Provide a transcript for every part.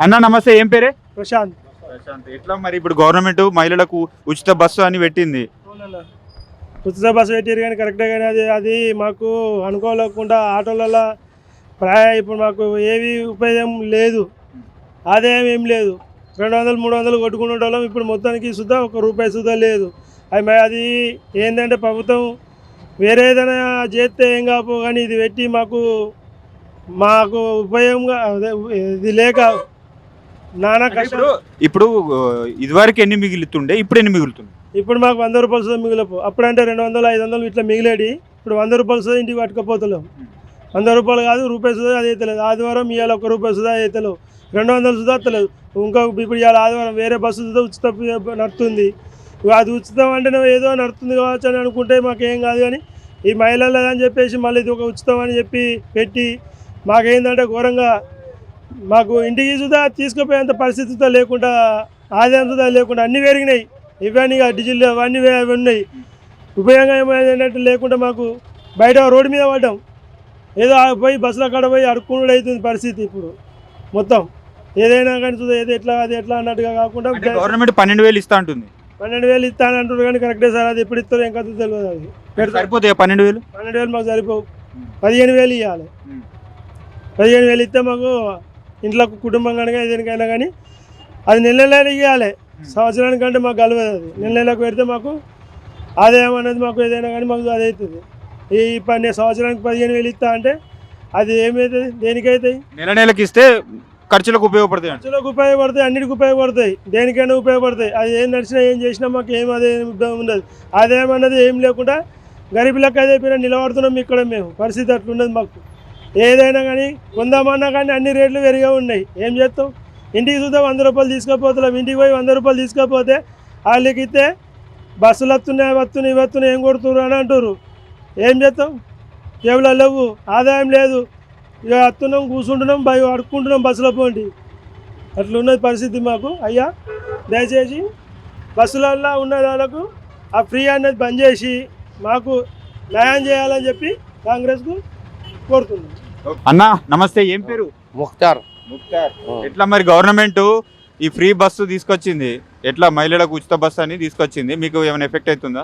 అన్న నమస్తే, ఏం పేరే? ప్రశాంత్. ప్రశాంత్, ఎట్లా మరి ఇప్పుడు గవర్నమెంట్ మహిళలకు ఉచిత బస్సు అని పెట్టింది? ఉచిత బస్సు పెట్టారు కానీ కరెక్టే, కానీ అది మాకు అనుకోలేకుండా ఆటోలలో ఇప్పుడు మాకు ఏవి ఉపయోగం లేదు, ఆదాయం ఏం లేదు. 200-300 కొట్టుకునే వాళ్ళం, ఇప్పుడు మొత్తానికి సుధా ₹1 సుధా లేదు. అది ఏంటంటే ప్రభుత్వం వేరే ఏదైనా చేస్తే ఏం కాపో, కానీ ఇది పెట్టి మాకు ఉపయోగంగా ఇది లేక నానా కష్టం. ఇప్పుడు ఇదివరకు ఎన్ని మిగులుతుండే, ఇప్పుడు ఎన్ని మిగులుతుంది? ఇప్పుడు మాకు ₹100 సుధా మిగిలిపో. అప్పుడంటే 200-500 ఇట్లా మిగిలేడి. ఇప్పుడు ₹100 సుధా ఇంటికి పట్టుకపోతలేము. ₹100 కాదు, ₹1 సుధా అది అవుతలేదు. ఆదివారం ఇవాళ ₹1 సుధా అవుతలేవు, 200 సుధా వస్తలేదు. ఇప్పుడు ఇవాళ ఆదివారం వేరే బస్సు సుధా ఉచిత నడుతుంది. అది ఉచితం అంటే ఏదో నడుతుంది కావచ్చు అని అనుకుంటే మాకేం కాదు, కానీ ఈ మహిళలు అని చెప్పేసి మళ్ళీ ఇది ఒక ఉచితం అని చెప్పి పెట్టి మాకేందంటే ఘోరంగా మాకు ఇంటికి సుధా తీసుకుపోయేంత పరిస్థితి సుధా లేకుండా, ఆదాయం సుధా లేకుండా అన్నీ పెరిగినాయి. ఇవన్నీ డీజిల్ అవన్నీ ఉన్నాయి. ఉపయోగం ఏమైనట్టు లేకుండా మాకు బయట రోడ్డు మీద పడ్డాం. ఏదో పోయి బస్సుల కాడ పోయి అడుక్కునుడు అవుతుంది పరిస్థితి ఇప్పుడు మొత్తం. ఏదైనా కానీ చూద్దాం, ఏది ఎట్లా అది ఎట్లా అన్నట్టుగా కాకుండా గవర్నమెంట్ 12,000 ఇస్తా అంటుంది. 12,000 ఇస్తాను అంటున్నారు కానీ కరెక్టే సార్, అది ఎప్పుడు ఇస్తారో ఇంకా తెలియదు. అది సరిపోతాయి 12,000? 12,000 మాకు సరిపోవు, 15,000 ఇవ్వాలి. 15,000 ఇస్తే మాకు ఇంట్లో కుటుంబం కనుక దేనికైనా కానీ అది నెలలకు ఇవ్వాలి. సంవత్సరానికంటే మాకు కలవదు. అది నెలకు పెడితే మాకు ఆదాయం అనేది మాకు ఏదైనా కానీ మాకు అది అవుతుంది. ఈ సంవత్సరానికి 15,000 ఇస్తా అంటే అది ఏమవుతుంది, దేనికైతాయి? నెలకి ఇస్తే ఖర్చులకు ఉపయోగపడతాయి, ఖర్చులకు ఉపయోగపడతాయి, అన్నిటికి ఉపయోగపడతాయి, దేనికైనా ఉపయోగపడతాయి. అది ఏం నడిచినా ఏం చేసినా మాకు ఏం అదే ఉండదు. ఆదాయం అన్నది ఏం లేకుండా గరీబులకు అదే పైన నిలబడుతున్నాం ఇక్కడ మేము. పరిస్థితి అట్లున్నది మాకు. ఏదైనా కానీ కొందామన్నా కానీ అన్ని రేట్లు పెరిగా ఉన్నాయి. ఏం చేస్తాం? ఇంటికి చూద్దాం ₹100 తీసుకోపోతున్నాం. ఇంటికి పోయి ₹100 తీసుకోపోతే వాళ్ళకి ఇస్తే బస్సులు వస్తున్నాయి ఏం కొడుతున్నారు అని అంటారు. ఏం చేస్తాం? కేవలం లేవు, ఆదాయం లేదు. ఇక వస్తున్నాం, కూర్చుంటున్నాం, అడుక్కుంటున్నాం బస్సులో పోండి. అట్లున్నది పరిస్థితి మాకు. అయ్యా దయచేసి బస్సులలో ఉన్న వాళ్ళకు ఆ ఫ్రీ అనేది బంద్ చేసి మాకు న్యాయం చేయాలని చెప్పి కాంగ్రెస్కు కోరుతున్నాం. అన్న నమస్తే, ఏం పేరు? ముఖ్తార్. ఎట్లా మరి గవర్నమెంట్ ఈ ఫ్రీ బస్సు తీసుకొచ్చింది, ఎట్లా మహిళలకు ఉచిత బస్సు అని తీసుకొచ్చింది, మీకు ఏమైనా ఎఫెక్ట్ అవుతుందా?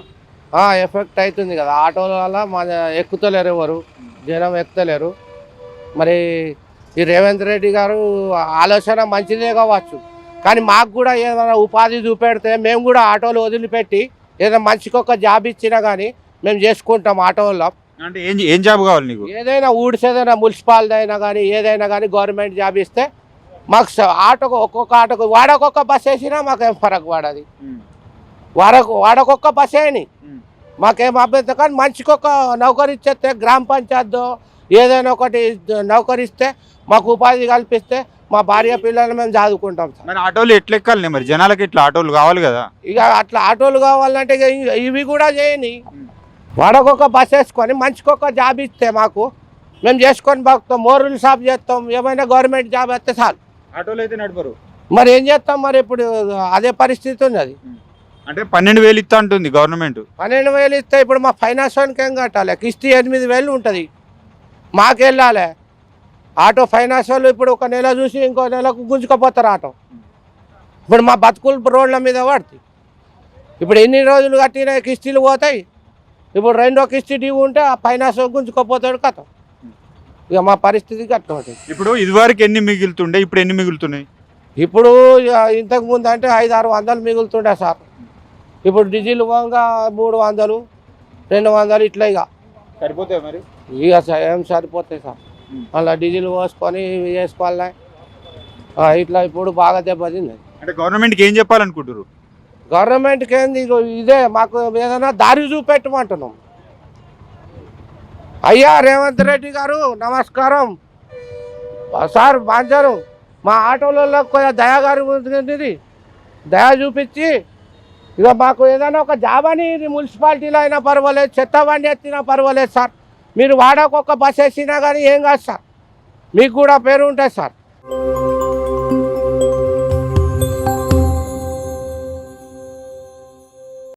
ఎఫెక్ట్ అవుతుంది కదా, ఆటోల వల్ల మన ఎక్కుతలేరు, ఎవరు జనం ఎక్కుతలేరు. మరి ఈ రేవంత్ రెడ్డి గారు ఆలోచన మంచిదే కావచ్చు, కానీ మాకు కూడా ఏదైనా ఉపాధి చూపెడితే మేము కూడా ఆటోలు వదిలిపెట్టి ఏదైనా మంచికి ఒక జాబ్ ఇచ్చినా కానీ మేము చేసుకుంటాం ఆటోలో. అంటే ఏం జాబ్ కావాలి నీకు? ఏదైనా ఊడిసేదైనా మున్సిపాలిటీ అయినా కానీ ఏదైనా కానీ గవర్నమెంట్ జాబ్ ఇస్తే మాకు ఆటోకు ఒక్కొక్క ఆటోకు వాడకొక్క బస్ వేసినా మాకేం ఫరక్ పడది. వాడకొక్క బస్ వేయని మాకేం అభ్యంతరం, కానీ మంచికొక నౌకరీ ఇచ్చేస్తే గ్రామ పంచాయతీ ఏదైనా ఒకటి నౌకరిస్తే మాకు ఉపాధి కల్పిస్తే మా భార్య పిల్లలు మేము చదువుకుంటాం సార్. మరి ఆటోలు ఎట్లా ఎక్కాలి మరి జనాలకి? ఇట్లా ఆటోలు కావాలి కదా. ఇక అట్లా ఆటోలు కావాలంటే ఇవి కూడా చేయని, వాడకొక బస్ వేసుకొని మంచికొక జాబ్ ఇస్తే మాకు మేము చేసుకొని బాగుతాం. మోరులు షాప్ చేస్తాం, ఏమైనా గవర్నమెంట్ జాబ్ వస్తే చాలు. ఆటోలు అయితే నడపరు, మరి ఏం చేస్తాం? మరి ఇప్పుడు అదే పరిస్థితి ఉంది. అది అంటే 12,000 ఇస్తా అంటుంది గవర్నమెంట్. 12,000 ఇస్తే ఇప్పుడు మా ఫైనాన్స్ వానికి ఏం కట్టాలి? కిస్తీ 8,000 ఉంటుంది, మాకెళ్ళాలి. ఆటో ఫైనాన్స్ వాళ్ళు ఇప్పుడు ఒక నెల చూసి ఇంకో నెలకు గుంజుకపోతారు ఆటో. ఇప్పుడు మా బతుకులు రోడ్ల మీద పడుతుంది. ఇప్పుడు ఎన్ని రోజులు కట్టిన కిస్తీలు పోతాయి. ఇప్పుడు రెండో కిస్తీ డ్యూ ఉంటే ఆ ఫైనాన్స్ గుంజుకపోతాడు కథ. ఇక మా పరిస్థితి అట్లా ఉంటుంది. ఇప్పుడు ఇదివరకు ఎన్ని మిగులుతుండే, ఇప్పుడు ఎన్ని మిగులుతున్నాయి? ఇప్పుడు ఇంతకు ముందు అంటే 500-600 మిగులుతుండే సార్. ఇప్పుడు డీజిల్ పోగా 300, 200 ఇట్లా ఇక సరిపోతాయి. మరి ఇక ఏం సరిపోతాయి సార్, అలా డీజిల్ పోసుకొని వేసుకోవాలి. ఇట్లా ఇప్పుడు బాగా దెబ్బతింది. అంటే గవర్నమెంట్కి ఏం చెప్పాలనుకుంటారు? గవర్నమెంట్కి ఏంది, ఇదే మాకు ఏదైనా దారి చూపెట్టమంటున్నాం. అయ్యా రేవంత్ రెడ్డి గారు నమస్కారం సార్. బాంచారు మా ఆటోలలో కొంచెం దయాగారు దయ చూపించి ఇక మాకు ఏదైనా ఒక జాబ్ అని మున్సిపాలిటీలో అయినా పర్వాలేదు, చెత్త బండి ఎత్తినా పర్వాలేదు సార్. మీరు వాడకొక బస్ వేసినా కానీ ఏం కాదు సార్, మీకు కూడా పేరు ఉంటుంది సార్.